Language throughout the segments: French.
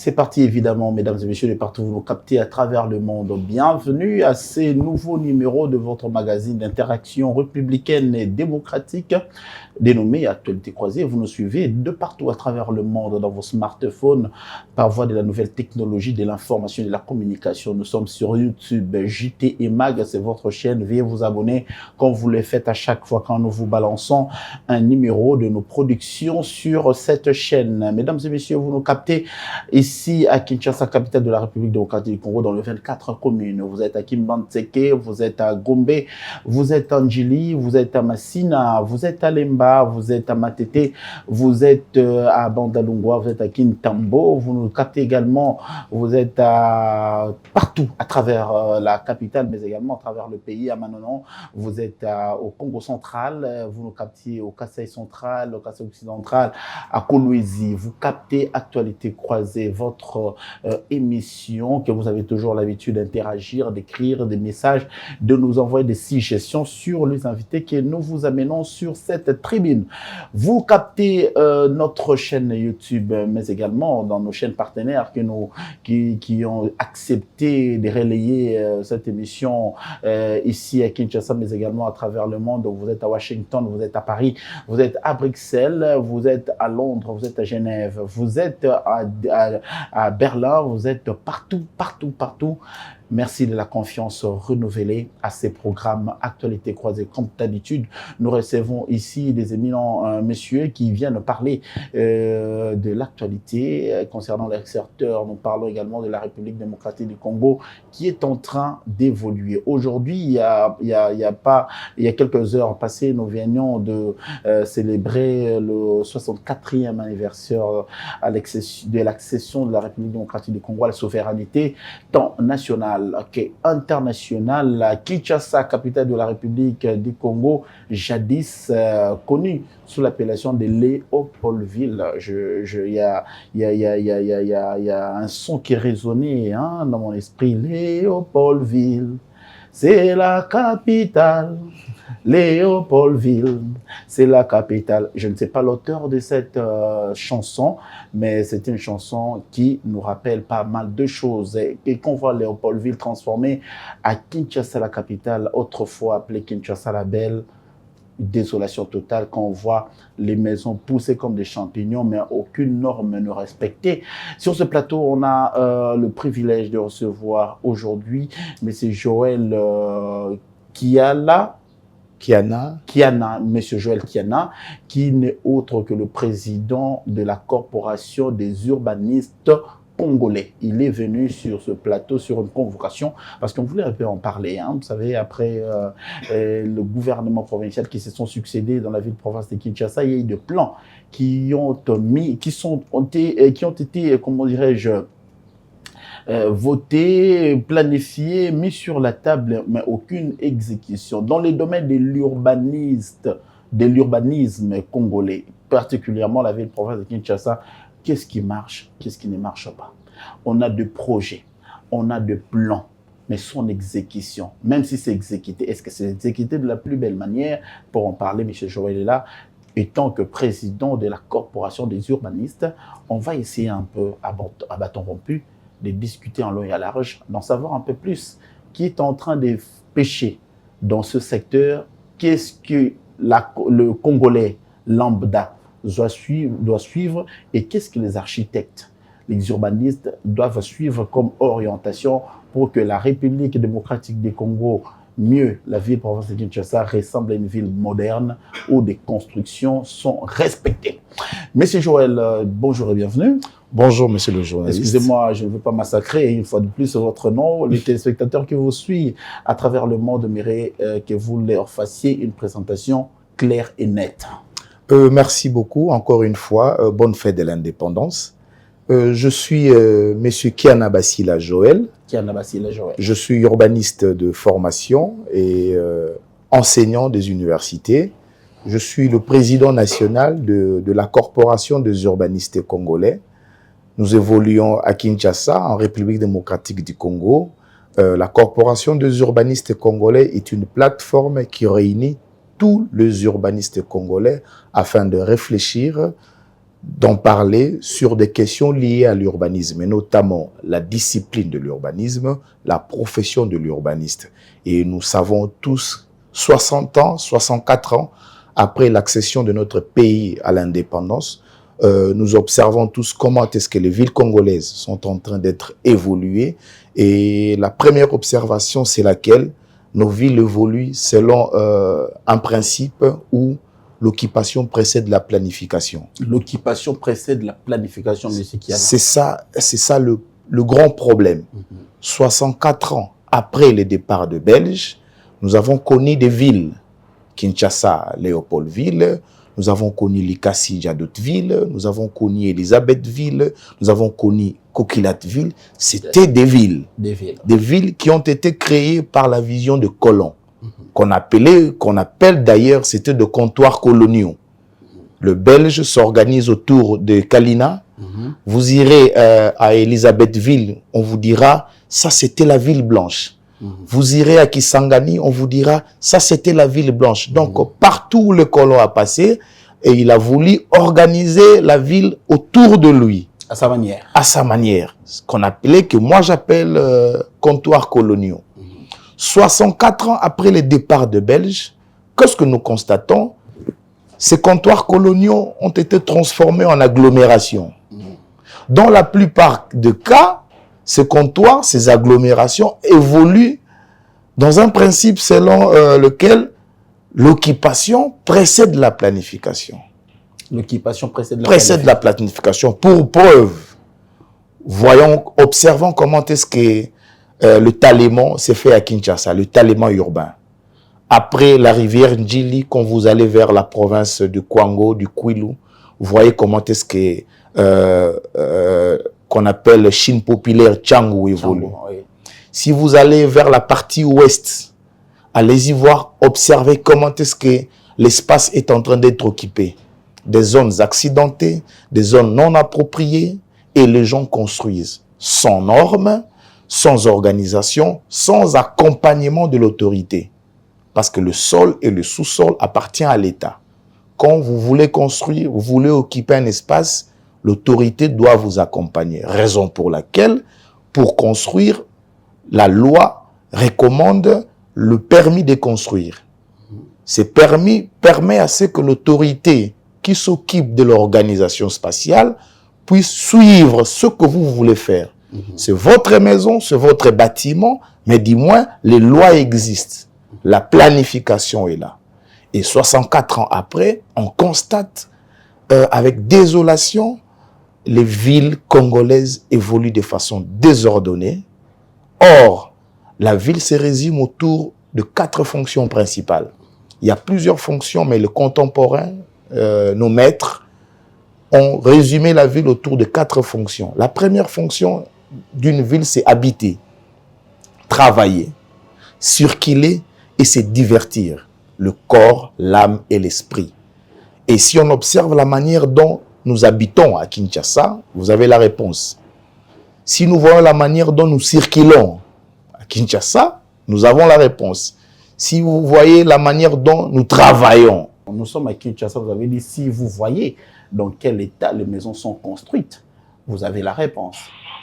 C'est parti évidemment, mesdames et messieurs, de partout vous nous captez à travers le monde. Bienvenue à ces nouveaux numéros de votre magazine d'interaction républicaine et démocratique, dénommé Actualité Croisée. Vous nous suivez de partout à travers le monde dans vos smartphones par voie de la nouvelle technologie, de l'information et de la communication. Nous sommes sur YouTube, JT et Mag, c'est votre chaîne. Veuillez vous abonner comme vous le faites à chaque fois quand nous vous balançons un numéro de nos productions sur cette chaîne. Mesdames et messieurs, vous nous captez ici à Kinshasa, capitale de la République démocratique du Congo, dans les 24 communes. Vous êtes à Kimbantseke, vous êtes à Gombe, vous êtes à Ndjili, vous êtes à Massina, vous êtes à Lemba, vous êtes à Matete, vous êtes à Bandalungwa, vous êtes à Kintambo, vous nous captez également, vous êtes partout à travers la capitale, mais également à travers le pays, à Manonon, vous êtes au Congo central, vous nous captez au Kasaï central, au Kasaï occidental, à Kolwezi, vous captez Actualité Croisée, votre émission que vous avez toujours l'habitude d'interagir, d'écrire des messages, de nous envoyer des suggestions sur les invités que nous vous amenons sur cette tribune. Vous captez notre chaîne YouTube, mais également dans nos chaînes partenaires qui ont accepté de relayer cette émission ici à Kinshasa, mais également à travers le monde. Donc, vous êtes à Washington, vous êtes à Paris, vous êtes à Bruxelles, vous êtes à Londres, vous êtes à Genève, vous êtes à Berlin, vous êtes partout. Merci de la confiance renouvelée à ces programmes Actualité Croisée. Comme d'habitude, nous recevons ici des éminents messieurs qui viennent parler de l'actualité concernant les secteurs. Nous parlons également de la République démocratique du Congo qui est en train d'évoluer. Aujourd'hui, il y a quelques heures passées, nous venions de célébrer le 64e anniversaire de l'accession de la République démocratique du Congo à la souveraineté tant nationale qu'internationale. Kinshasa, capitale de la République du Congo, jadis connue sous l'appellation de Léopoldville. Il y a un son qui résonnait dans mon esprit. Léopoldville, c'est la capitale. Léopoldville, c'est la capitale. Je ne sais pas l'auteur de cette chanson, mais c'est une chanson qui nous rappelle pas mal de choses. Et qu'on voit Léopoldville transformée à Kinshasa, la capitale, autrefois appelée Kinshasa la Belle, désolation totale quand on voit les maisons pousser comme des champignons, mais aucune norme ne respectée. Sur ce plateau, on a le privilège de recevoir aujourd'hui M. Joël Kiana, Monsieur Joël Kiana, qui n'est autre que le président de la Corporation des urbanistes congolais. Il est venu sur ce plateau sur une convocation parce qu'on voulait un peu en parler. Vous savez, après le gouvernement provincial qui se sont succédés dans la ville de province de Kinshasa, il y a eu des plans qui ont été, comment dirais-je, voté, planifié, mis sur la table, mais aucune exécution. Dans les domaines de l'urbanisme congolais, particulièrement la ville province de Kinshasa, qu'est-ce qui marche, qu'est-ce qui ne marche pas? On a des projets, on a des plans, mais son exécution, même si c'est exécuté, est-ce que c'est exécuté de la plus belle manière? Pour en parler, M. Joël est là. Étant que président de la Corporation des urbanistes, on va essayer un peu, à bâton rompu, de discuter en long et à large, d'en savoir un peu plus, qui est en train de pêcher dans ce secteur, qu'est-ce que le Congolais lambda doit suivre et qu'est-ce que les architectes, les urbanistes doivent suivre comme orientation pour que la République démocratique du Congo, mieux la ville province de Kinshasa, ressemble à une ville moderne où des constructions sont respectées. Monsieur Joël, bonjour et bienvenue. Bonjour, monsieur le journaliste. Excusez-moi, je ne veux pas massacrer une fois de plus votre nom. Les téléspectateurs qui vous suivent à travers le monde aimeraient que vous leur fassiez une présentation claire et nette. Merci beaucoup, encore une fois. Bonne fête de l'indépendance. Je suis monsieur Kiana Bassila Joël. Kiana Bassila Joël. Je suis urbaniste de formation et enseignant des universités. Je suis le président national de la Corporation des urbanistes congolais. Nous évoluons à Kinshasa, en République démocratique du Congo. La Corporation des urbanistes congolais est une plateforme qui réunit tous les urbanistes congolais afin de réfléchir d'en parler sur des questions liées à l'urbanisme, et notamment la discipline de l'urbanisme, la profession de l'urbaniste. Et nous savons tous, 60 ans, 64 ans après l'accession de notre pays à l'indépendance, nous observons tous comment est-ce que les villes congolaises sont en train d'être évoluées. Et la première observation, c'est laquelle? Nos villes évoluent selon un principe où l'occupation précède la planification. L'occupation précède la planification, M. Kiana. C'est ça le grand problème. 64 ans après le départ de Belges, nous avons connu des villes. Kinshasa, Léopoldville, nous avons connu Likasi, Djadotville, nous avons connu Elisabethville, nous avons connu Kokilatville. C'était des villes. Des villes qui ont été créées par la vision de colons. Qu'on appelle d'ailleurs, c'était de comptoirs coloniaux. Le Belge s'organise autour de Kalina. Vous irez à Elisabethville, on vous dira, ça c'était la ville blanche. Vous irez à Kisangani, on vous dira, ça c'était la ville blanche. Donc partout où le colon a passé, et il a voulu organiser la ville autour de lui. À sa manière. À sa manière. Ce qu'on appelait, que moi j'appelle comptoirs coloniaux. 64 ans après le départ de Belges, qu'est-ce que nous constatons? Ces comptoirs coloniaux ont été transformés en agglomérations. Dans la plupart des cas, ces comptoirs, ces agglomérations évoluent dans un principe selon lequel l'occupation précède la planification. L'occupation précède la planification. Pour preuve, observons comment est-ce que le talement s'est fait à Kinshasa, le talement urbain. Après la rivière Ndjili, quand vous allez vers la province du Kwango, du Kwilu, vous voyez comment est-ce que qu'on appelle le Chine populaire Tchangou évolue. Oui. Si vous allez vers la partie ouest, allez-y voir, observez comment est-ce que l'espace est en train d'être occupé. Des zones accidentées, des zones non appropriées, et les gens construisent sans normes, sans organisation, sans accompagnement de l'autorité. Parce que le sol et le sous-sol appartiennent à l'État. Quand vous voulez construire, vous voulez occuper un espace, l'autorité doit vous accompagner. Raison pour laquelle, pour construire, la loi recommande le permis de construire. Ce permis permet à ce que l'autorité qui s'occupe de l'organisation spatiale puisse suivre ce que vous voulez faire. C'est votre maison, c'est votre bâtiment, mais du moins, les lois existent. La planification est là. Et 64 ans après, on constate avec désolation, les villes congolaises évoluent de façon désordonnée. Or, la ville se résume autour de 4 fonctions principales. Il y a plusieurs fonctions, mais les contemporains, nos maîtres, ont résumé la ville autour de 4 fonctions. La première fonction d'une ville, c'est habiter, travailler, circuler et se divertir. Le corps, l'âme et l'esprit. Et si on observe la manière dont nous habitons à Kinshasa, vous avez la réponse. Si nous voyons la manière dont nous circulons à Kinshasa, nous avons la réponse. Si vous voyez la manière dont nous travaillons. Nous sommes à Kinshasa, vous avez dit, si vous voyez dans quel état les maisons sont construites, vous avez la réponse.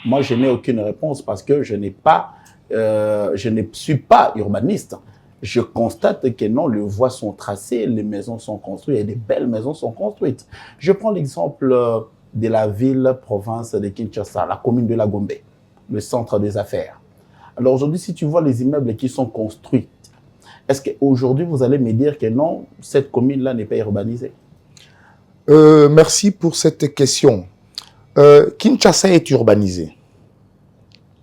Moi, je n'ai aucune réponse parce que je ne suis pas urbaniste. Je constate que non, les voies sont tracées, les maisons sont construites et des belles maisons sont construites. Je prends l'exemple de la ville-province de Kinshasa, la commune de la Gombe, le centre des affaires. Alors aujourd'hui, si tu vois les immeubles qui sont construits, est-ce qu'aujourd'hui, vous allez me dire que non, cette commune-là n'est pas urbanisée? Merci pour cette question. Kinshasa est urbanisé.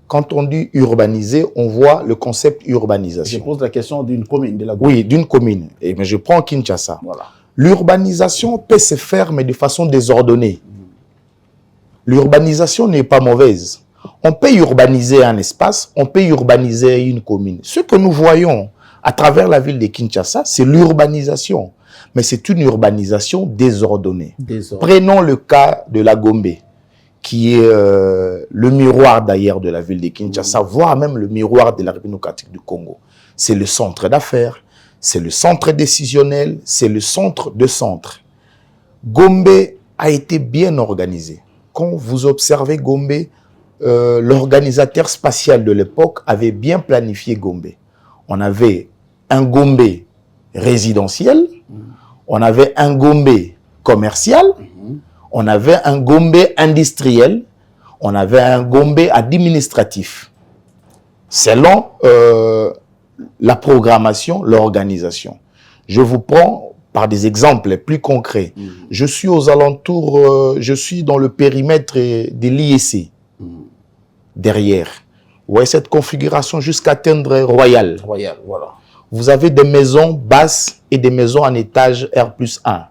Quand on dit urbanisé, on voit le concept urbanisation. Je pose la question d'une commune, de la Gombe. Oui, d'une commune. Mais je prends Kinshasa. Voilà. L'urbanisation peut se faire, mais de façon désordonnée. L'urbanisation n'est pas mauvaise. On peut urbaniser un espace, on peut urbaniser une commune. Ce que nous voyons à travers la ville de Kinshasa, c'est l'urbanisation. Mais c'est une urbanisation désordonnée. Prenons le cas de la Gombe, qui est le miroir d'ailleurs de la ville de Kinshasa, voire même le miroir de la République démocratique du Congo. C'est le centre d'affaires, c'est le centre décisionnel, c'est le centre de centre. Gombe a été bien organisé. Quand vous observez Gombe, l'organisateur spatial de l'époque avait bien planifié Gombe. On avait un Gombe résidentiel, on avait un Gombe commercial, on avait un Gombe industriel, on avait un Gombe administratif, selon la programmation, l'organisation. Je vous prends par des exemples plus concrets. Je suis aux alentours, je suis dans le périmètre de l'IEC, derrière. Vous voyez cette configuration jusqu'à atteindre Royal. Royal, voilà. Vous avez des maisons basses et des maisons en étage R+1.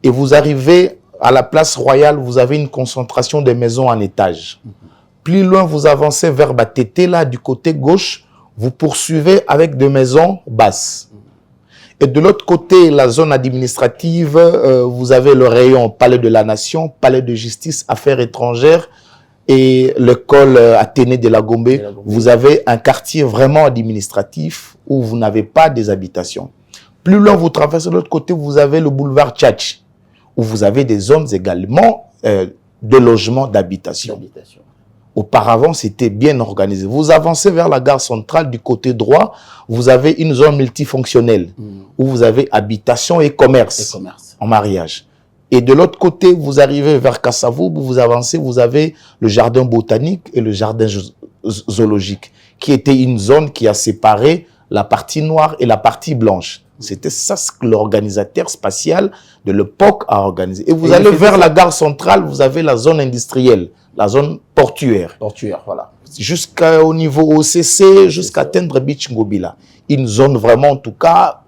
Et vous arrivez à la place Royale, vous avez une concentration des maisons en étage. Plus loin, vous avancez vers Batete, là, du côté gauche, vous poursuivez avec des maisons basses. Et de l'autre côté, la zone administrative, vous avez le rayon Palais de la Nation, Palais de Justice, Affaires étrangères et l'école Athénée de la Gombe. Vous avez un quartier vraiment administratif où vous n'avez pas des habitations. Plus loin, vous traversez de l'autre côté, vous avez le boulevard Tchatch, où vous avez des zones également de logements, d'habitation. Auparavant, c'était bien organisé. Vous avancez vers la gare centrale du côté droit, vous avez une zone multifonctionnelle où vous avez habitation et commerce, en mariage. Et de l'autre côté, vous arrivez vers Kassavou, vous avancez, vous avez le jardin botanique et le jardin zoologique, qui était une zone qui a séparé la partie noire et la partie blanche. C'était ça ce que l'organisateur spatial de l'époque a organisé. Et vous allez vers la gare centrale, vous avez la zone industrielle, la zone portuaire. Portuaire, voilà. Jusqu'au niveau OCC, jusqu'à atteindre Beach Ngobila. Une zone vraiment, en tout cas,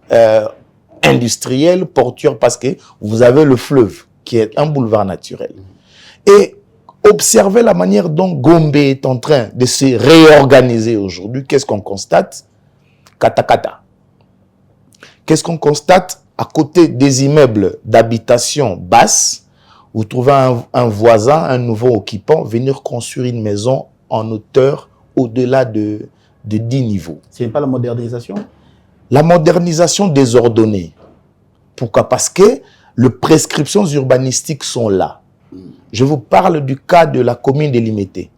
industrielle, portuaire, parce que vous avez le fleuve, qui est un boulevard naturel. Et observez la manière dont Gombe est en train de se réorganiser aujourd'hui. Qu'est-ce qu'on constate? Katakata. Qu'est-ce qu'on constate? À côté des immeubles d'habitation basse, vous trouvez un voisin, un nouveau occupant, venir construire une maison en hauteur au-delà de 10 niveaux. Ce n'est pas la modernisation? La modernisation désordonnée. Pourquoi? Parce que les prescriptions urbanistiques sont là. Je vous parle du cas de la commune de Limité.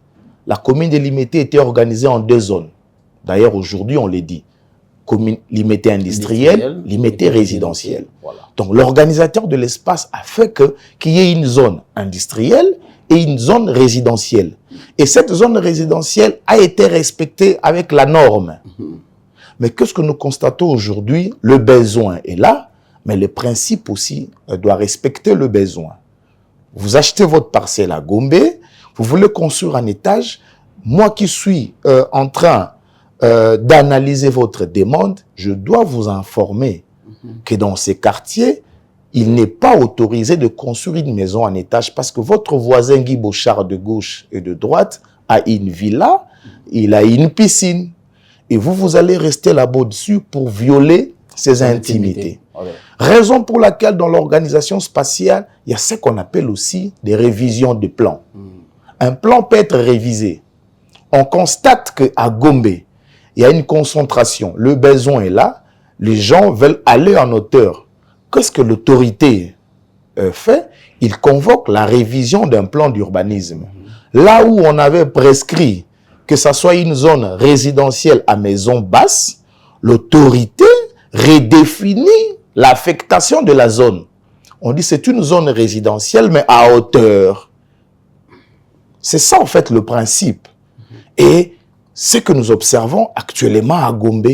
La commune de Limité était organisée en 2 zones. D'ailleurs, aujourd'hui, on les dit. Commune Limité industrielle, Limité résidentielle. Voilà. Donc, l'organisateur de l'espace a fait qu'il y ait une zone industrielle et une zone résidentielle. Et cette zone résidentielle a été respectée avec la norme. Mais qu'est-ce que nous constatons aujourd'hui? Le besoin est là, mais le principe aussi doit respecter le besoin. Vous achetez votre parcelle à Gombe, vous voulez construire un étage. Moi qui suis en train d'analyser votre demande, je dois vous informer que dans ces quartiers, il n'est pas autorisé de construire une maison en étage parce que votre voisin Guy Bochard de gauche et de droite a une villa, il a une piscine. Et vous allez rester là-bas dessus pour violer ses intimités. Okay. Raison pour laquelle dans l'organisation spatiale, il y a ce qu'on appelle aussi des révisions de plans. Un plan peut être révisé. On constate qu'à Gombe, il y a une concentration. Le besoin est là. Les gens veulent aller en hauteur. Qu'est-ce que l'autorité fait? Il convoque la révision d'un plan d'urbanisme. Là où on avait prescrit que ça soit une zone résidentielle à maison basse, l'autorité redéfinit l'affectation de la zone. On dit c'est une zone résidentielle, mais à hauteur. C'est ça, en fait, le principe. Et ce que nous observons actuellement à Gombe,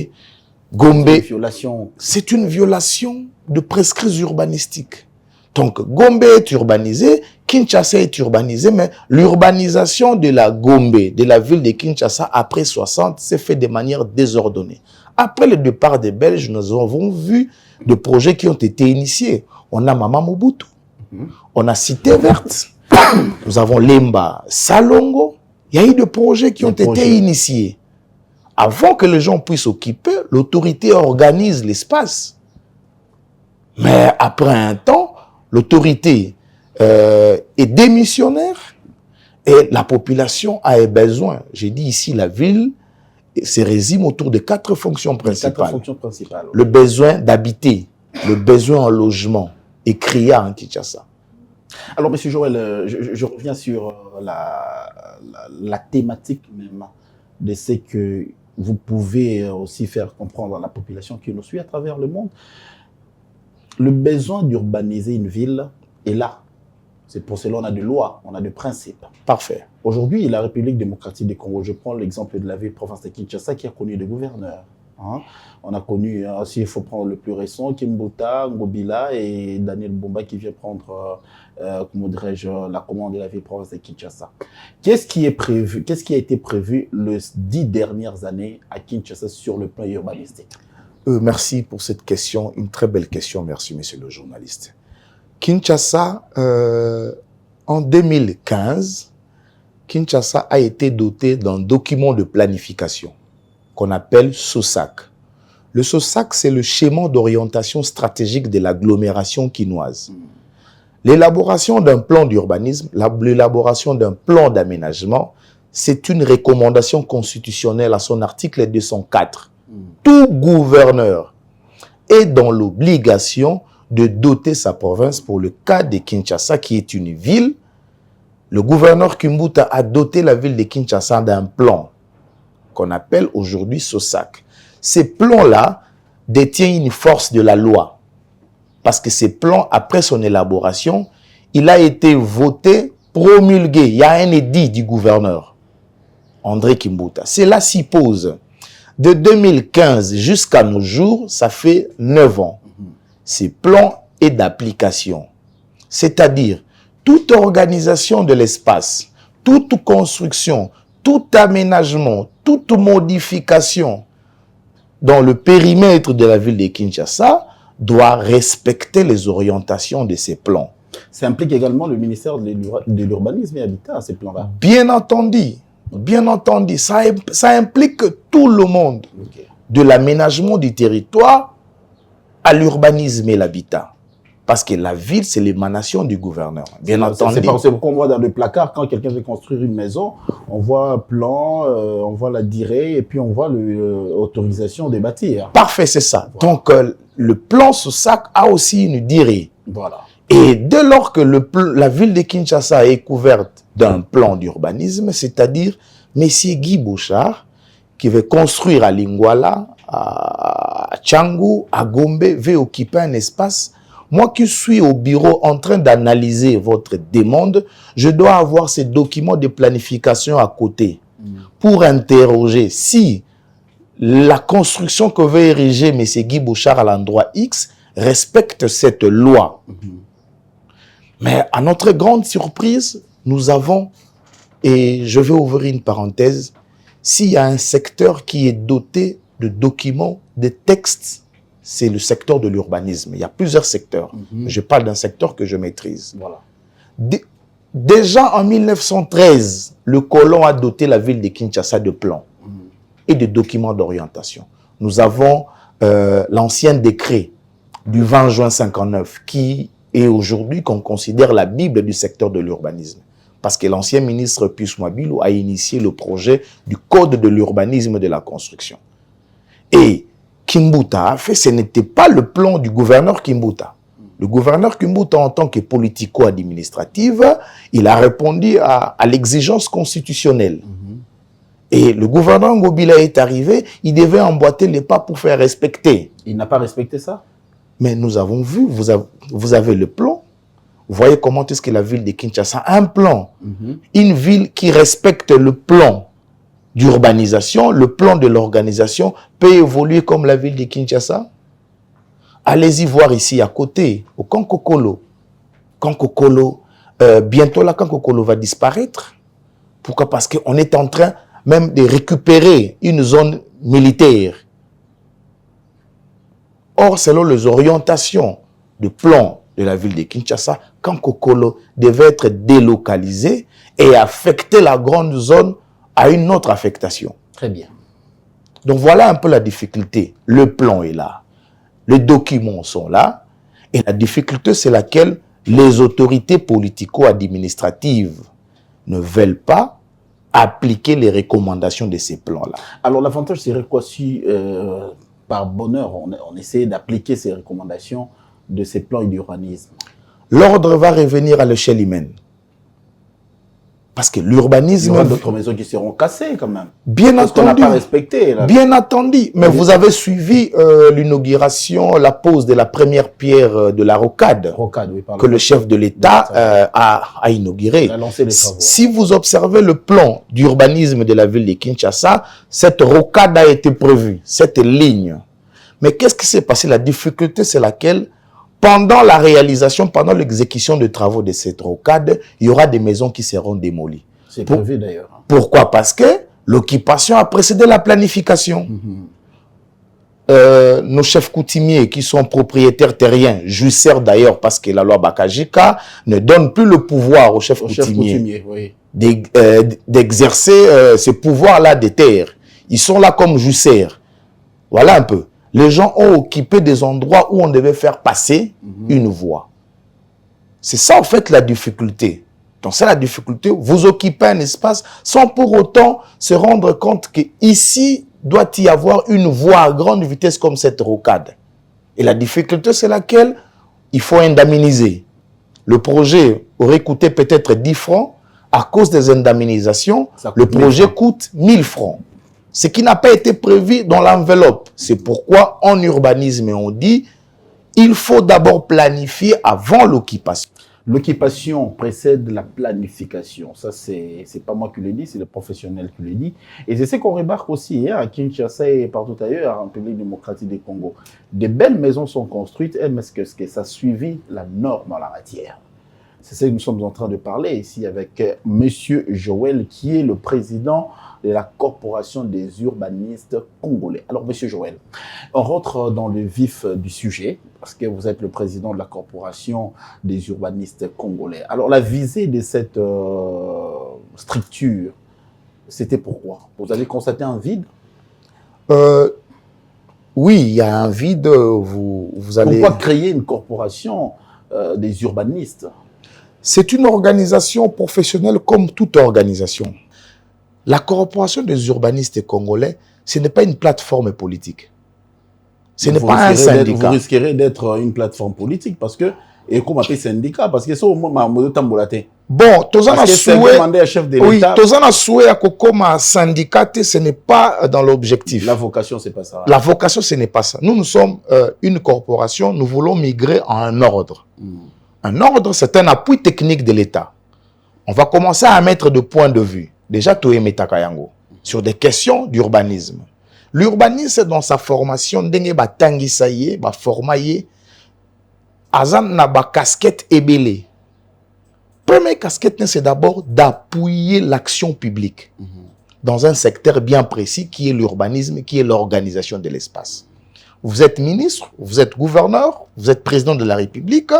c'est une violation de prescrits urbanistiques. Donc, Gombe est urbanisé, Kinshasa est urbanisé, mais l'urbanisation de la Gombe, de la ville de Kinshasa, après 60, s'est fait de manière désordonnée. Après le départ des Belges, nous avons vu des projets qui ont été initiés. On a Mama Mobutu, on a Cité Verte, nous avons Lemba, Salongo. Il y a eu des projets qui ont été initiés. Avant que les gens puissent occuper, l'autorité organise l'espace. Mais après un temps, l'autorité est démissionnaire et la population a besoin. J'ai dit ici, la ville se résume autour de 4 fonctions principales. Le besoin d'habiter, le besoin en logement et CRIA en Kinshasa. Alors, Monsieur Joël, je reviens sur la thématique même de ce que vous pouvez aussi faire comprendre à la population qui nous suit à travers le monde. Le besoin d'urbaniser une ville est là. C'est pour cela qu'on a des lois, on a des principes. Parfait. Aujourd'hui, la République démocratique du Congo, je prends l'exemple de la ville-province de Kinshasa qui a connu des gouverneurs. Hein. On a connu, s'il faut prendre le plus récent, Kimbuta, Ngobila et Daniel Bumba qui vient prendre, comment dirais-je, la commande de la ville-province de Kinshasa. Qu'est-ce qui est prévu, qu'est-ce qui a été prévu les 10 dernières années à Kinshasa sur le plan urbanistique? Merci pour cette question, une très belle question, merci monsieur le journaliste. Kinshasa, en 2015, Kinshasa a été doté d'un document de planification qu'on appelle SOSAC. Le SOSAC, c'est le schéma d'orientation stratégique de l'agglomération quinoise. L'élaboration d'un plan d'urbanisme, l'élaboration d'un plan d'aménagement, c'est une recommandation constitutionnelle à son article 204. Tout gouverneur est dans l'obligation de doter sa province pour le cas de Kinshasa, qui est une ville. Le gouverneur Kimbuta a doté la ville de Kinshasa d'un plan qu'on appelle aujourd'hui SOSAC. Ces plans-là détiennent une force de la loi. Parce que ces plans, après son élaboration, il a été voté, promulgué. Il y a un édit du gouverneur, André Kimbuta. Cela s'y pose. De 2015 jusqu'à nos jours, ça fait 9 ans. Ces plans et d'application. C'est-à-dire, toute organisation de l'espace, toute construction, tout aménagement, toute modification dans le périmètre de la ville de Kinshasa doit respecter les orientations de ces plans. Ça implique également le ministère de l'Urbanisme et Habitat, ces plans-là. Bien entendu, ça implique tout le monde, okay. De l'aménagement du territoire à l'urbanisme et l'habitat. Parce que la ville, c'est l'émanation du gouverneur. Bien entendu. C'est pourquoi on voit dans le placard, quand quelqu'un veut construire une maison, on voit un plan, on voit la durée, et puis on voit l'autorisation des bâtir. Parfait, c'est ça. Voilà. Donc, le plan SOSAC a aussi une durée. Voilà. Et dès lors que la ville de Kinshasa est couverte d'un plan d'urbanisme, c'est-à-dire M. Guy Bouchard, qui veut construire à Lingwala, à Tchangou, à Gombe, veut occuper un espace. Moi qui suis au bureau en train d'analyser votre demande, je dois avoir ces documents de planification à côté pour interroger si la construction que veut ériger M. Guy Bouchard à l'endroit X respecte cette loi. Mais à notre grande surprise, nous avons, et je vais ouvrir une parenthèse, s'il y a un secteur qui est doté de documents, de textes, c'est le secteur de l'urbanisme. Il y a plusieurs secteurs. Je parle d'un secteur que je maîtrise. Voilà. Déjà en 1913, le colon a doté la ville de Kinshasa de plans et de documents d'orientation. Nous avons l'ancien décret du 20 juin 59 qui est aujourd'hui qu'on considère la Bible du secteur de l'urbanisme. Parce que l'ancien ministre Pius Mwabilou a initié le projet du Code de l'urbanisme de la construction. Et Kimbuta a fait, ce n'était pas le plan du gouverneur Kimbuta. Le gouverneur Kimbuta, en tant que politico-administrative, il a répondu à l'exigence constitutionnelle. Et le gouverneur Ngobila est arrivé, il devait emboîter les pas pour faire respecter. Il n'a pas respecté ça? Mais nous avons vu, vous avez le plan. Vous voyez comment est-ce que la ville de Kinshasa a un plan. Une ville qui respecte le plan d'urbanisation, le plan de l'organisation peut évoluer comme la ville de Kinshasa. Allez-y voir ici à côté, au Kankokolo. Kankokolo, bientôt la Kankokolo va disparaître. Pourquoi? Parce qu'on est en train même de récupérer une zone militaire. Or, selon les orientations du plan de la ville de Kinshasa, Kankokolo devait être délocalisé et affecter la grande zone à une autre affectation. Très bien. Donc voilà un peu la difficulté. Le plan est là, les documents sont là, et la difficulté c'est laquelle les autorités politico-administratives ne veulent pas appliquer les recommandations de ces plans-là. Alors l'avantage serait quoi si, par bonheur, on essaie d'appliquer ces recommandations de ces plans d'urbanisme? l'ordre va revenir à l'échelle humaine. Parce que l'urbanisme... Il y aura d'autres maisons qui seront cassées quand même. Bien parce entendu. qu'on n'a pas respecté. Là. Bien entendu. Mais vous avez suivi l'inauguration, la pose de la première pierre de la rocade, Oui, que le chef de l'État a inauguré. Il a lancé les travaux. Si vous observez le plan d'urbanisme de la ville de Kinshasa, cette rocade a été prévue, cette ligne. Mais qu'est-ce qui s'est passé? La difficulté, c'est laquelle? Pendant la réalisation, pendant l'exécution de travaux de cette rocade, il y aura des maisons qui seront démolies. C'est prévu d'ailleurs. Pourquoi? Parce que l'occupation a précédé la planification. Nos chefs coutumiers qui sont propriétaires terriens, jouisseurs d'ailleurs parce que la loi Bakajika ne donne plus le pouvoir aux chefs coutumiers oui. d'exercer ce pouvoir-là des terres. Ils sont là comme jouisseurs. Voilà un peu. Les gens ont occupé des endroits où on devait faire passer une voie. C'est ça, en fait, la difficulté. Donc, c'est la difficulté. Vous occupez un espace sans pour autant se rendre compte qu'ici, doit y avoir une voie à grande vitesse comme cette rocade. Et la difficulté, c'est laquelle? Il faut indemniser. Le projet aurait coûté peut-être 10 francs. À cause des indemnisations, le projet coûte 1000 francs. Ce qui n'a pas été prévu dans l'enveloppe. C'est pourquoi en urbanisme, on dit il faut d'abord planifier avant l'occupation. L'occupation précède la planification. Ça, c'est pas moi qui le dis, c'est le professionnel qui le dit. Et c'est ce qu'on remarque aussi à Kinshasa et partout ailleurs, en République démocratique du Congo. Des belles maisons sont construites, mais est-ce que ça suivi la norme en la matière? C'est ce que nous sommes en train de parler ici avec Monsieur Joël, qui est le président de la Corporation des urbanistes congolais. Alors, Monsieur Joël, on rentre dans le vif du sujet, parce que vous êtes le président de la Corporation des urbanistes congolais. Alors, la visée de cette structure, c'était pourquoi? Vous avez constaté un vide? Oui, il y a un vide. Vous allez... Pourquoi créer une corporation des urbanistes? C'est une organisation professionnelle comme toute organisation. La Corporation des urbanistes congolais, ce n'est pas une plateforme politique. Ce n'est pas un syndicat. Vous risquerez d'être une plateforme politique parce que, et comme appelle syndicat, parce que c'est au moment où bon, tozana souhait, oui, tozana souhait à kokoma syndicat, ce n'est pas dans l'objectif. La vocation, c'est pas ça. La vocation, ce n'est pas ça. Nous sommes une corporation, nous voulons migrer en un ordre. Un ordre, c'est un appui technique de l'État. On va commencer à mettre de points de vue. Déjà, Toye Metakayango, sur des questions d'urbanisme. L'urbanisme, dans sa formation, dengue ba tangi saye, ba formaye, azan na ba casquette ebele. Première casquette, c'est d'abord d'appuyer l'action publique dans un secteur bien précis qui est l'urbanisme, qui est l'organisation de l'espace. Vous êtes ministre, vous êtes gouverneur, vous êtes président de la République.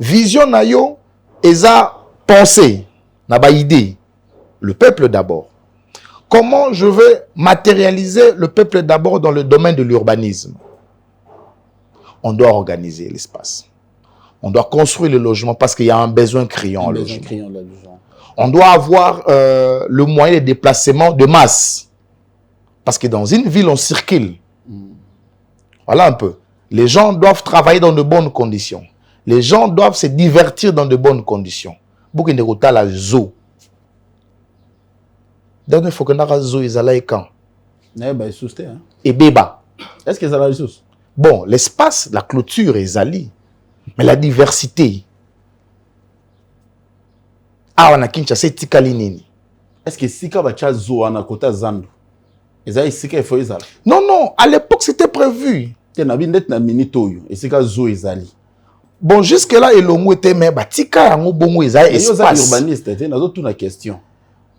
Vision na yo, eza pensée, na ba idée. Le peuple d'abord. Comment je vais matérialiser le peuple d'abord dans le domaine de l'urbanisme? On doit organiser l'espace. On doit construire le logement parce qu'il y a un besoin criant en logement. On doit avoir le moyen de déplacement de masse. Parce que dans une ville, on circule. Voilà un peu. Les gens doivent travailler dans de bonnes conditions. Les gens doivent se divertir dans de bonnes conditions. Beaucoup de routes à la zoo. Donc, il faut que nous zoo et quand. Et béba. Est-ce que ça la ressource? Bon, l'espace, la clôture est zali. Mais la diversité. Ah, on a Kinshasa, tikali nini. Est-ce que Sika va cha zoo à kota Zando? Ezali Sika il faut ezala. Non, non, à l'époque c'était prévu. Na bindet na minitoyo. Et Sika zoo ezali. Bon, jusque-là, il y était mais tika yango bongo ezali espace. Urbaniste, tu as toute la question.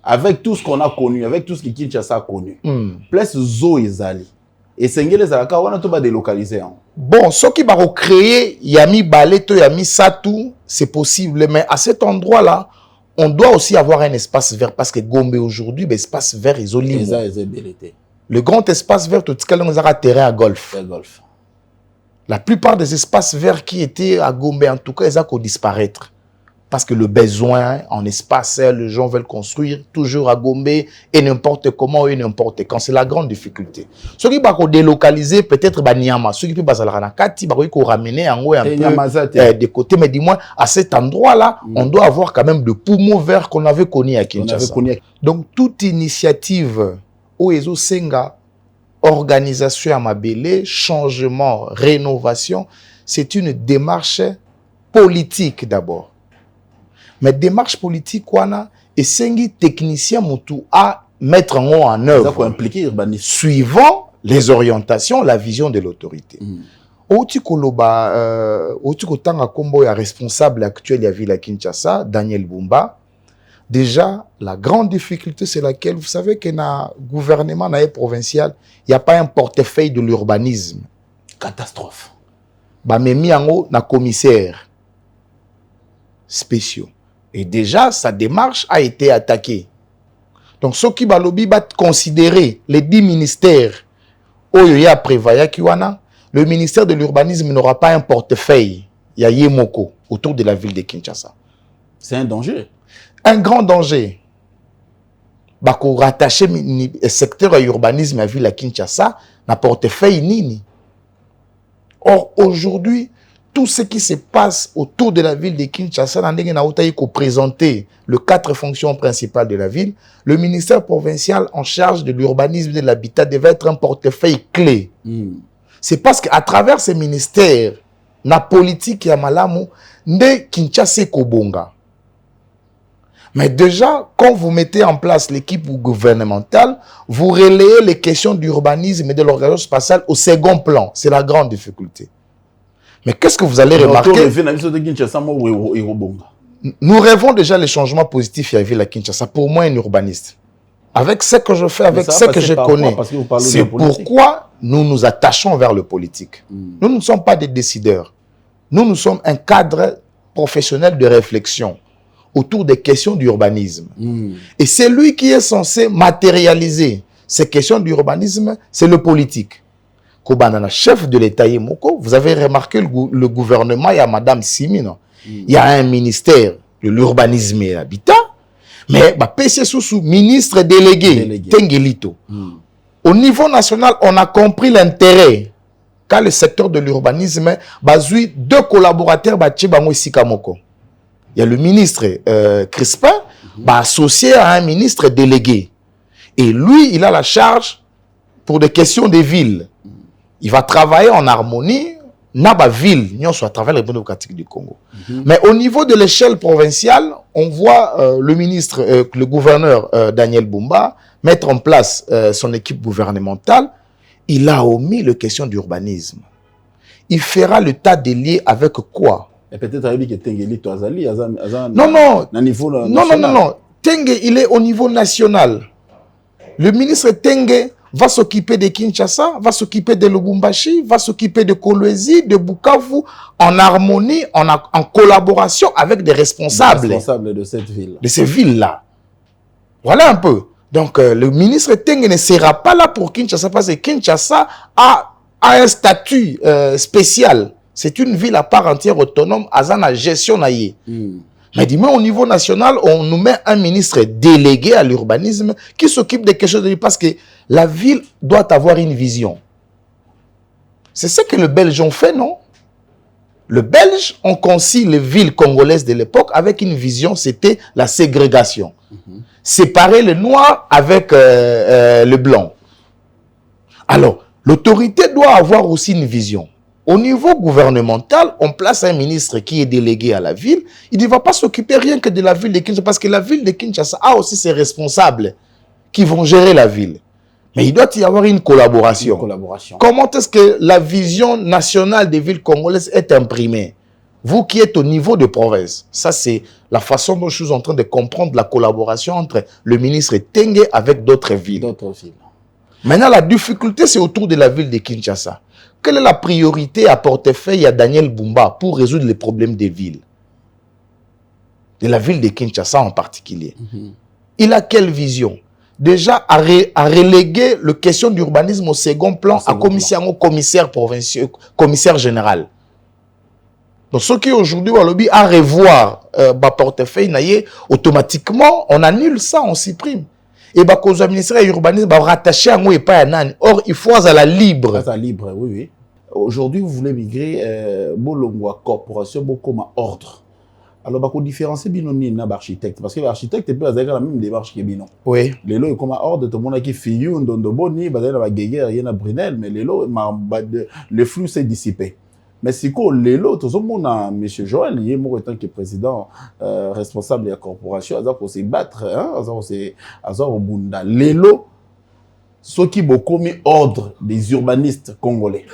Avec tout ce qu'on a connu, avec tout ce que Kinshasa a connu, plus zoo ezali. Et Sengele Zalaka, on a tout délocalisé. Bon, ce qui va recréer Yami Baleto, Yami Satou, c'est possible. Mais à cet endroit-là, on doit aussi avoir un espace vert. Parce que Gombe aujourd'hui, l'espace vert est isolé. Le grand espace vert, tout ce qu'on a terrain à golf. La plupart des espaces verts qui étaient à Gombe, en tout cas, ils ont disparaître. Parce que le besoin en espace, les gens veulent construire toujours à Gombe et n'importe comment et n'importe quand. C'est la grande difficulté. Ceux qui vont délocaliser, peut-être Niama. Ceux qui peuvent ramener un peu des côtés. Mais dis-moi, à cet endroit-là, on doit avoir quand même le poumon vert qu'on avait connu à Kinshasa. Donc, toute initiative, Oezo Senga, organisation à Mabélé, changement, rénovation, c'est une démarche politique d'abord. Mais démarche politique, et sengi technicien moutou à mettre en œuvre, suivant les orientations, la vision de l'autorité. Oti Koloba, Oti Kotanga Kombo, responsable actuel de la ville à Kinshasa, Daniel Bumba. Déjà, la grande difficulté, c'est laquelle, vous savez que dans le gouvernement provincial, il n'y a pas un portefeuille de l'urbanisme. Catastrophe. Mais mis en haut, na commissaire spéciaux. Et déjà, sa démarche a été attaquée. Donc, ceux qui balobi va considérer les 10 ministères Oyoya Prévaya Kiwana, le ministère de l'urbanisme n'aura pas un portefeuille. Il y a Yemoko autour de la ville de Kinshasa. C'est un danger. Un grand danger. Bako rattacher le secteur à l'urbanisme à la ville de Kinshasa n'a portefeuille nini. Or, aujourd'hui, tout ce qui se passe autour de la ville de Kinshasa, on présenter les 4 fonctions principales de la ville. Le ministère provincial en charge de l'urbanisme et de l'habitat devait être un portefeuille clé. C'est parce qu'à travers ces ministères, la politique ya malamu, ne Kinshasa Kobonga. Mais déjà, quand vous mettez en place l'équipe gouvernementale, vous relayez les questions d'urbanisme et de l'organisation spatiale au second plan. C'est la grande difficulté. Mais qu'est-ce que vous allez remarquer? Nous rêvons déjà les changements positifs à la ville à Kinshasa. Pour moi, un urbaniste. Avec ce que je fais, avec ce que je connais. C'est pourquoi nous nous attachons vers le politique. Nous ne sommes pas des décideurs. Nous sommes un cadre professionnel de réflexion autour des questions d'urbanisme. Et c'est lui qui est censé matérialiser ces questions d'urbanisme, c'est le politique. Kobanana, chef de l'État Yemoko, vous avez remarqué le gouvernement, il y a Madame Simino, il y a un ministère de l'urbanisme et l'habitat, mais PC Soussou, ministre délégué. Tengelito. Au niveau national, on a compris l'intérêt quand le secteur de l'urbanisme bazui 2 collaborateurs Bango Sikamoko. Il y a le ministre Crispin, associé à un ministre délégué. Et lui, il a la charge pour des questions des villes. Il va travailler en harmonie dans la ville, à travers les bonnes pratiques du Congo. Mais au niveau de l'échelle provinciale, on voit le ministre, le gouverneur Daniel Bumba mettre en place son équipe gouvernementale. Il a omis les questions d'urbanisme. Il fera le tas de liens avec quoi? Et peut-être que Tengue Toazali, non. Tengue, il est au niveau national. Le ministre Tengue va s'occuper de Kinshasa, va s'occuper de Lubumbashi, va s'occuper de Kolwezi, de Bukavu, en harmonie, en collaboration avec des responsables de cette ville. De ces villes-là. Voilà un peu. Donc, le ministre Tengue ne sera pas là pour Kinshasa parce que Kinshasa a un statut spécial. C'est une ville à part entière autonome, à la gestion naïe. Mais dis-moi, au niveau national, on nous met un ministre délégué à l'urbanisme qui s'occupe des questions de l'île parce que la ville doit avoir une vision. C'est ce que les Belges ont fait, non? Les Belges ont conçu les villes congolaises de l'époque avec une vision, c'était la ségrégation. Séparer le noir avec le blanc. Alors, l'autorité doit avoir aussi une vision. Au niveau gouvernemental, on place un ministre qui est délégué à la ville. Il ne va pas s'occuper rien que de la ville de Kinshasa parce que la ville de Kinshasa a aussi ses responsables qui vont gérer la ville. Mais il doit y avoir une collaboration. Comment est-ce que la vision nationale des villes congolaises est imprimée? Vous qui êtes au niveau de province, ça c'est la façon dont je suis en train de comprendre la collaboration entre le ministre Tengue avec d'autres villes. Maintenant, la difficulté, c'est autour de la ville de Kinshasa. Quelle est la priorité à portefeuille à Daniel Bumba pour résoudre les problèmes des villes? De la ville de Kinshasa en particulier. Il a quelle vision? Déjà, à reléguer la question d'urbanisme au second plan, commissaire provincial, commissaire général. Donc, ce qui aujourd'hui, on lobby à revoir le portefeuille, automatiquement, on annule ça, on supprime. Et bah, cause ministère urbanisme, bah, rattaché à moi et pas à Nani. Or, il faut à la libre. À la libre, oui, oui. Aujourd'hui, vous voulez migrer, bolongwa corporation, comme ordre. Alors, bah, qu'on différencie binoni na architecte. Parce que l'architecte peut avoir la même démarche que binon. Oui. Les lots, comme ordre, tout le monde qui fait une, dans de boni, bah, dans la guéguerre, il y a Brunel, mais les lots, le flux s'est dissipé. Mais si quoi, les lots, tout le monde a, M. Joël, il est mort étant que président responsable de la corporation, à se battre, à se bunda. Les lots, ceux qui ont commis ordre des urbanistes congolais.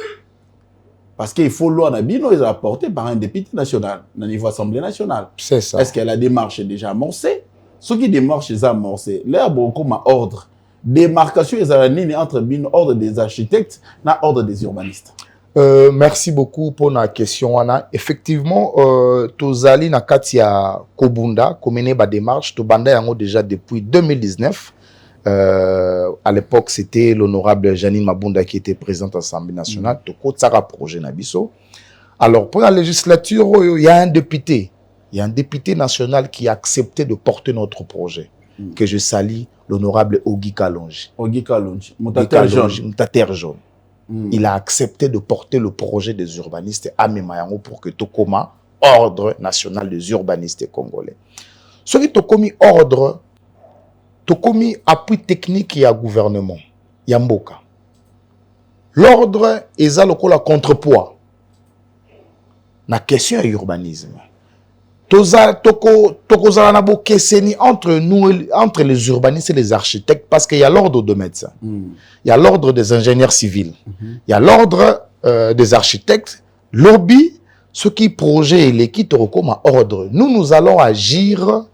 Parce qu'il faut loi Nabino, ils ont apporté par un député national, au niveau Assemblée nationale. C'est ça. Est-ce que la démarche est déjà amorcée? Ceux qui démarchent, ils ont amorcé. Là, beaucoup ma ordre. Démarcation, ils ont entre l'ordre des architectes et l'ordre des urbanistes. Merci beaucoup pour la question, Anna. Effectivement, Tozali na Katia Kobunda, comme ba démarche, Tobanda yango déjà depuis 2019. À l'époque, c'était l'honorable Janine Mabunda qui était présente à l'Assemblée nationale. Toko Tsara projet Nabiso. Alors, pour la législature, il y a un député. Il y a un député national qui a accepté de porter notre projet. Que je salue, l'honorable Ogi Kalonji. Ogi Kalonji. Mutater jaune. Il a accepté de porter le projet des urbanistes à Memayango pour que Tokoma, ordre national des urbanistes congolais. Ce qui Tokomi ordre, Tokomi appui technique et à gouvernement. Yamboka. L'ordre est à la contrepoids. La question est urbanisme. Entre nous, entre les urbanistes et les architectes, parce qu'il y a l'ordre de médecins, il y a l'ordre des ingénieurs civils, il y a l'ordre des architectes, lobby, ce qui projet et l'équipe comme ordre. Nous allons agir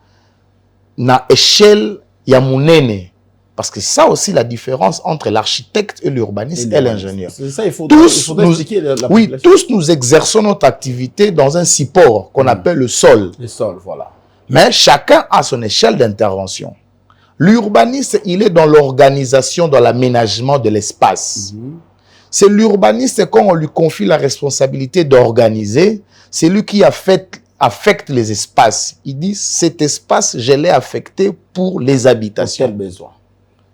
à l'échelle yamunene. Parce que ça aussi la différence entre l'architecte et l'urbaniste et l'ingénieur. C'est ça, il faut expliquer la population. Tous nous exerçons notre activité dans un support qu'on appelle le sol. Le sol, voilà. Mais chacun a son échelle d'intervention. L'urbaniste, il est dans l'organisation, dans l'aménagement de l'espace. C'est l'urbaniste, quand on lui confie la responsabilité d'organiser, c'est lui qui affecte les espaces. Il dit, cet espace, je l'ai affecté pour les habitations. Quel besoin?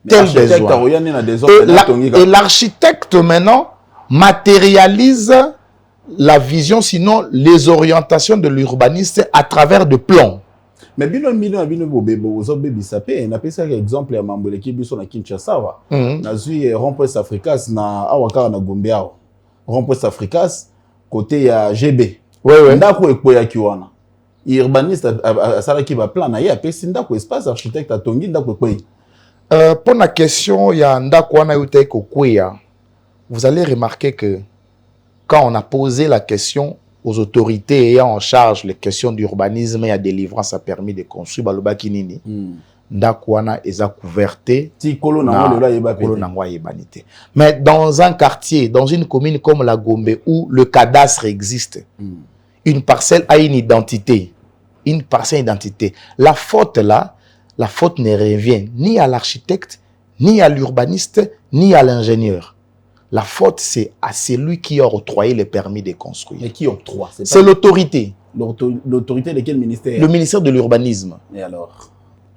Et l'architecte maintenant matérialise la vision, sinon les orientations de l'urbaniste à travers des plans. Mais bien exemple à Mambole qui biso na Kinshasa na zui Rond-Point Africas na awaka na Gombeao Rond-Point Africas côté ya GB ndako ekoya kiwana urbaniste asala ki ba plan na ye apesi ndako espace architecte atongi ndako ekoyi. Pour la question, il y a vous allez remarquer que quand on a posé la question aux autorités ayant en charge les questions d'urbanisme et à délivrance a permis de construire Balobaki Nini, Ndakwana est à couverté. Mais dans un quartier, dans une commune comme la Gombe où le cadastre existe, une parcelle a une identité. Une parcelle identité. La faute là, la faute ne revient ni à l'architecte, ni à l'urbaniste, ni à l'ingénieur. La faute, c'est à celui qui a octroyé le permis de construire. Mais qui octroie? C'est l'autorité. L'autorité de quel ministère? Le ministère de l'Urbanisme. Et alors?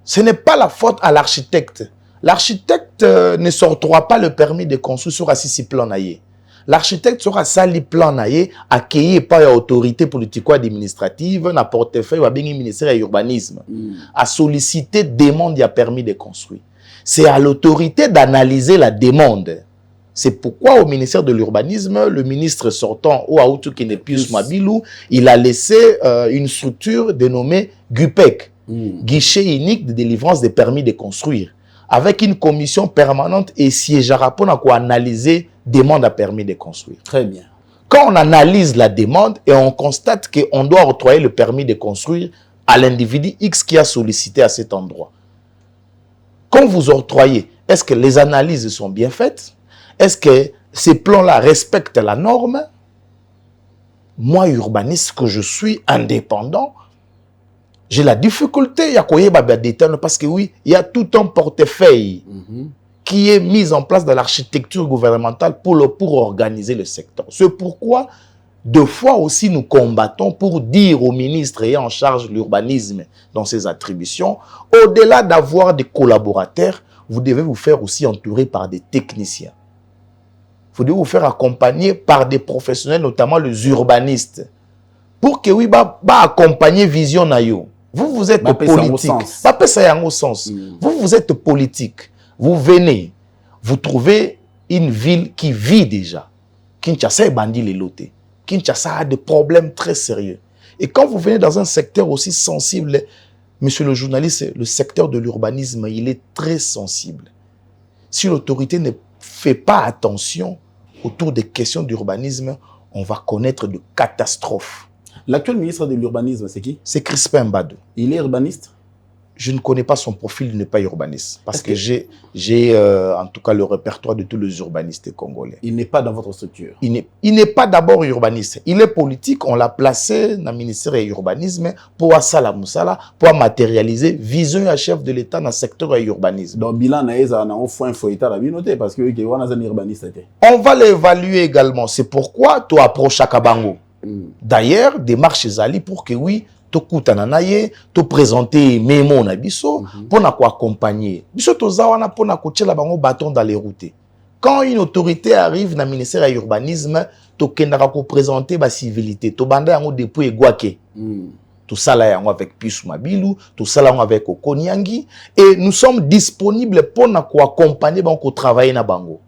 Ce n'est pas la faute à l'architecte. L'architecte ne s'octroie pas le permis de construire sur Assisi plan naïe. L'architecte sera sali plan naïe, accueilli par l'autorité politico-administrative, na portefeuille ou bien ministère de l'urbanisme, à solliciter demande de permis de construire. C'est à l'autorité d'analyser la demande. C'est pourquoi au ministère de l'urbanisme, le ministre sortant, Ouaoutou Kinepius Mabilou, il a laissé une structure dénommée GUPEC, guichet unique de délivrance des permis de construire, avec une commission permanente et siégera pour analyser demande à permis de construire. Très bien. Quand on analyse la demande et on constate qu'on doit octroyer le permis de construire à l'individu X qui a sollicité à cet endroit. Quand vous octroyez, est-ce que les analyses sont bien faites? Est-ce que ces plans-là respectent la norme? Moi, urbaniste que je suis, indépendant, j'ai la difficulté parce que oui, il y a tout un portefeuille qui est mis en place dans l'architecture gouvernementale pour organiser le secteur. C'est pourquoi Deux fois aussi, nous combattons pour dire au ministre ayant en charge l'urbanisme dans ses attributions, au-delà d'avoir des collaborateurs, vous devez vous faire aussi entourer par des techniciens. Vous devez vous faire accompagner par des professionnels, notamment les urbanistes, pour que oui, accompagner vision na yo. Vous êtes politique. Vous êtes politique. Vous venez, vous trouvez une ville qui vit déjà. Kinshasa est bandit les lotés. Kinshasa a des problèmes très sérieux. Et quand vous venez dans un secteur aussi sensible, monsieur le journaliste, le secteur de l'urbanisme, il est très sensible. Si l'autorité ne fait pas attention autour des questions d'urbanisme, on va connaître de catastrophes. L'actuel ministre de l'urbanisme, c'est qui? C'est Crispin Mbadou. Il est urbaniste? Je ne connais pas son profil, il n'est pas urbaniste. Parce que j'ai en tout cas le répertoire de tous les urbanistes congolais. Il n'est pas dans votre structure? Il n'est pas d'abord urbaniste. Il est politique. On l'a placé dans le ministère de l'urbanisme pour pour matérialiser vision à chef de l'État dans le secteur de l'urbanisme. Donc, bilan, parce que urbaniste. On va l'évaluer également. C'est pourquoi tu approches à Kabango. D'ailleurs, démarche Zali pour que oui, tu présenter mémo na biso pour accompagner. Biso tozawana pour na bango bâton dans les routes. Quand une autorité arrive dans le ministère de l'urbanisme, tu kendaka présenter ba civilité, tu banda yango depuis Egwake. Tout ça là avec Pisu Mabilou, tout ça là avec Okoniangi, et nous sommes disponibles pour accompagner bango travailler na bango.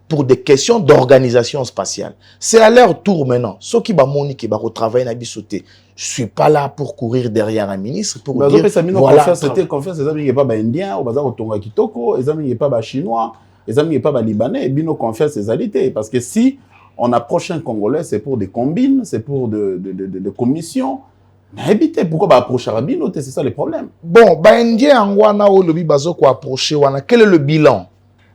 Pour des questions d'organisation spatiale. C'est à leur tour maintenant. Ceux qui vont travailler na bisoté. Je suis pas là pour courir derrière un ministre pour dire voilà. C'était confiance les amis pas indien, au bazar tonga kitoko, les amis pas chinois, les amis pas libanais, et bino confiance les alités parce que si on approche un Congolais, c'est pour des combines, c'est pour de commissions. Mais évitez pourquoi approcher à bino, c'est ça le problème. Bon, indien en wana ou le bazo ko approcher wana, quel est le bilan?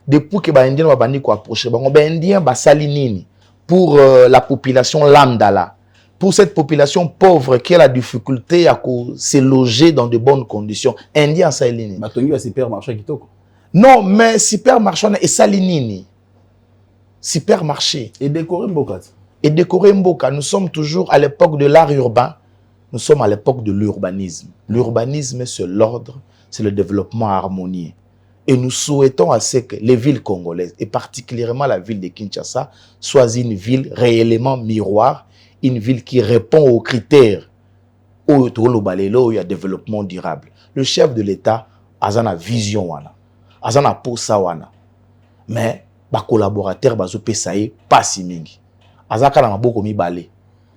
Depuis que les Indiens vont approcher, les Indiens vont salinini pour la population lambda là. Pour cette population pauvre qui a la difficulté à se loger dans de bonnes conditions. Indiens salinini. Supermarché kitoko. Non, mais supermarché et salinini. Supermarché. Et décorer Mboka. Et décorer Mboka. Nous sommes toujours à l'époque de l'art urbain. Nous sommes à l'époque de l'urbanisme. L'urbanisme, c'est l'ordre, c'est le développement harmonieux. Et nous souhaitons à ce que les villes congolaises, et particulièrement la ville de Kinshasa, soient une ville réellement miroir, une ville qui répond aux critères où il y a développement durable. Le chef de l'État a une vision, a une posa, mais les collaborateurs ne pas si mingi. Azaka na maboko mibale.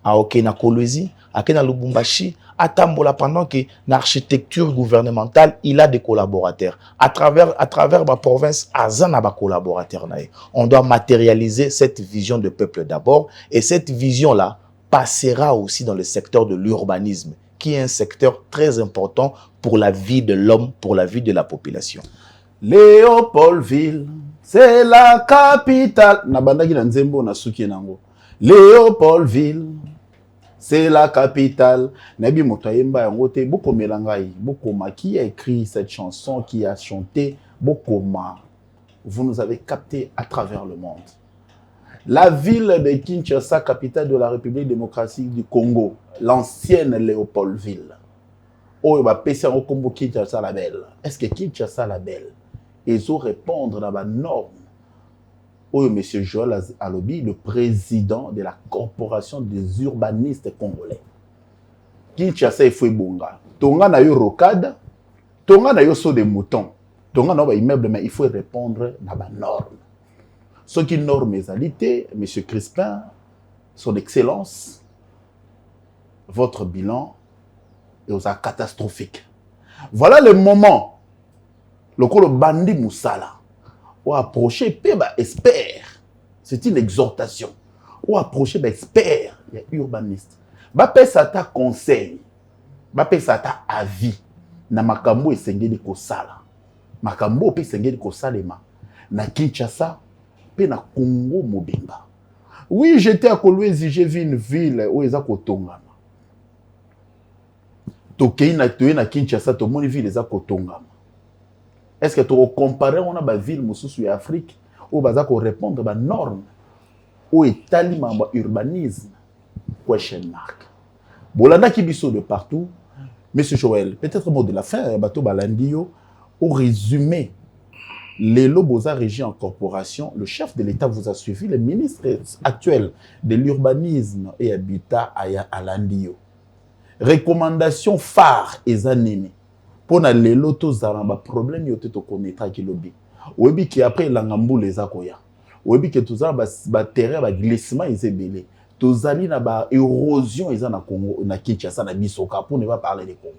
A okena Kolwezi, akena Lubumbashi, atambola pendant que l'architecture gouvernementale, il a des collaborateurs. À travers ma province, azana ba collaborateurs nae. On doit matérialiser cette vision de peuple d'abord, et cette vision-là passera aussi dans le secteur de l'urbanisme, qui est un secteur très important pour la vie de l'homme, pour la vie de la population. Léopoldville, c'est la capitale. Nabandaki na nzembo na suki nango. Léopoldville, c'est la capitale. Nabi Motoyemba yangote, Bokoma Langai, Bokoma qui a écrit cette chanson, qui a chanté Bokoma. Vous nous avez capté à travers le monde. La ville de Kinshasa, capitale de la République démocratique du Congo, l'ancienne Léopoldville. Oh, il va passer en combo Kinshasa la belle. Est-ce que Kinshasa la belle? Ils ont répondre dans la norme. Oh, M. Joël Alobi, le président de la Corporation des urbanistes congolais. Kinshasa est foué bonga. Tonga na yo rocade, Tonga na yo saut des moutons. Tonga na yo immeuble, mais il faut répondre dans la norme. Ce qui norme les alités, M. Crispin, son excellence, votre bilan est aux catastrophique. Voilà le moment. Le bandit Moussala. Ou approcher, bah, espère. C'est une exhortation. Ou approcher, bah, espère. Il y a urbaniste. Bah, ça ta conseil. Bah, ça ta avis. Na makambo et sengeli kosala. Makambo pe sengeli kosalema. Na Kinshasa, pe na Congo mobimba. Oui, j'étais à Kolwezi, j'ai vu une ville où ils ont kotongama. Tokei na toye na Kinshasa, to moni ville ils ont kotongama. Est-ce que tu compares on a ba ville mususu ya Afrique où baza ko répondre ba norme où est talimamba urbanisme, question mark. Bolanda qui biso de partout, Monsieur Joël, peut-être mot de la fin, bateau balandio, au résumé, les Lobosa Région en Corporation, le chef de l'État vous a suivi, le ministre actuel de l'urbanisme et habitat à Landio. Recommandation phare et années pour les lotos zaramba problème yote to connaîtra qui lobby. Obi qui après langambu les akoya. Obi que tout ça ba terrain ba glissement ils belé. Tozali na ba érosion ils na Congo na Kinshasa na bisoka pour ne pas parler des Congo.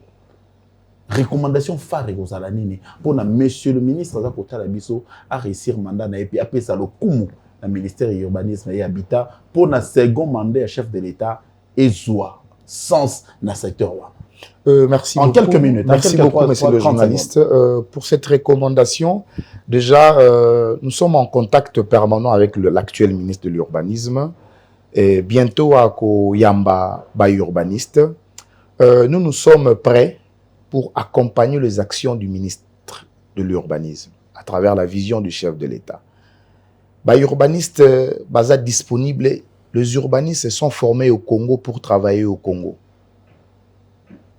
Recommandation phare aux alanini pour na monsieur le ministre za kota la biso a réussir mandat na et puis après ça le kumu na ministère de l'urbanisme et habitat pour na second mandat chef de l'État et joie sens dans ce secteur. Merci en beaucoup. Quelques minutes. Merci beaucoup, monsieur le journaliste, pour cette recommandation. Déjà, nous sommes en contact permanent avec l'actuel ministre de l'Urbanisme et bientôt à Koyamba urbaniste. Nous sommes prêts pour accompagner les actions du ministre de l'Urbanisme à travers la vision du chef de l'État. Urbaniste, disponible. Les urbanistes sont formés au Congo pour travailler au Congo.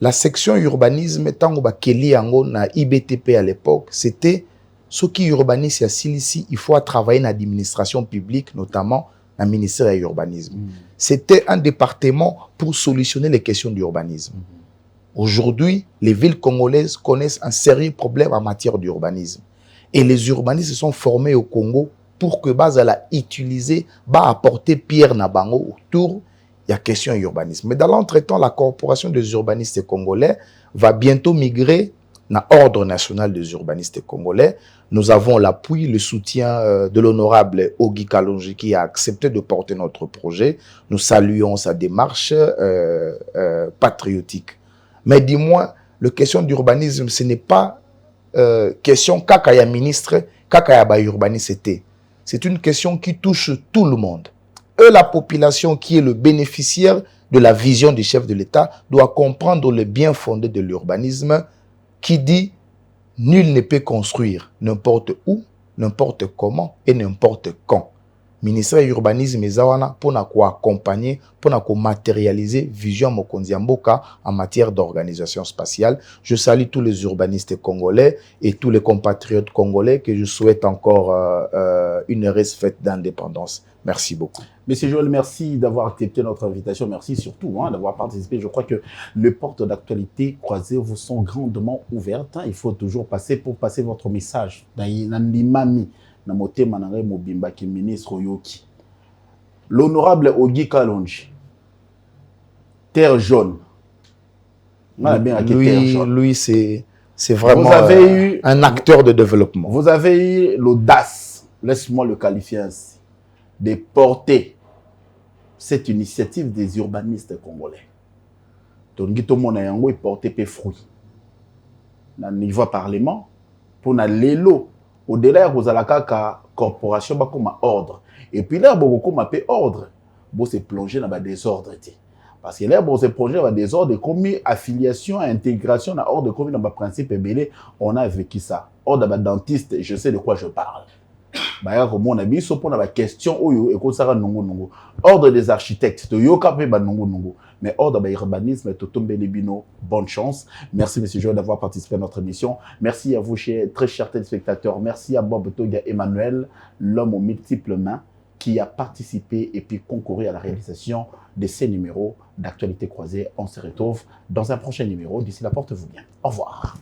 La section urbanisme, tango bakeli yango na IBTP à l'époque, c'était ce qui urbaniste ici, il faut travailler dans l'administration publique, notamment dans le ministère de l'urbanisme. C'était un département pour solutionner les questions d'urbanisme. Aujourd'hui, les villes congolaises connaissent un sérieux problème en matière d'urbanisme. Et les urbanistes sont formés au Congo pour que Bazala utilise, apporter pierre na bango autour, il y a question urbanisme. Mais dans l'entretemps, la corporation des urbanistes congolais va bientôt migrer dans l'ordre national des urbanistes congolais. Nous avons l'appui, le soutien de l'honorable Ogi Kalonji qui a accepté de porter notre projet. Nous saluons sa démarche patriotique. Mais dis-moi, la question d'urbanisme, ce n'est pas question kakaya ministre, kakaya urbaniste. C'est une question qui touche tout le monde. Et la population qui est le bénéficiaire de la vision du chef de l'État doit comprendre le bien fondé de l'urbanisme qui dit « Nul ne peut construire n'importe où, n'importe comment et n'importe quand ». Ministère de l'Urbanisme et Zawana pour accompagner, pour matérialiser vision Mokonzi Mboka en matière d'organisation spatiale. Je salue tous les urbanistes congolais et tous les compatriotes congolais que je souhaite encore une heureuse fête d'indépendance. Merci beaucoup. Monsieur Joël, merci d'avoir accepté notre invitation. Merci surtout d'avoir participé. Je crois que les portes d'actualité croisées vous sont grandement ouvertes. Il faut toujours passer pour passer votre message. L'honorable Ogi Kalonji, terre jaune. Lui c'est vraiment un acteur de développement. Vous avez eu l'audace, laisse-moi le qualifier ainsi, de porter cette initiative des urbanistes congolais. Donc, tout le monde a porté des fruits. Dans le niveau parlement, pour l'élo, au-delà de la corporation, comme ordre. Et puis là, beaucoup comme ordre, vous se plonger dans le désordre. Parce que là, vous se plonger dans le désordre, comme affiliation, intégration, dans ordre, comme dans le principe, on a vécu ça. Ordre de dentiste, je sais de quoi je parle. Ordre des architectes, mais ordre de l'urbanisme, bonne chance. Merci, monsieur Joël, d'avoir participé à notre émission. Merci à vous, très chers téléspectateurs. Merci à Bob Toga Emmanuel, l'homme aux multiples mains, qui a participé et puis concouru à la réalisation de ces numéros d'actualité croisée. On se retrouve dans un prochain numéro. D'ici là, portez-vous bien. Au revoir.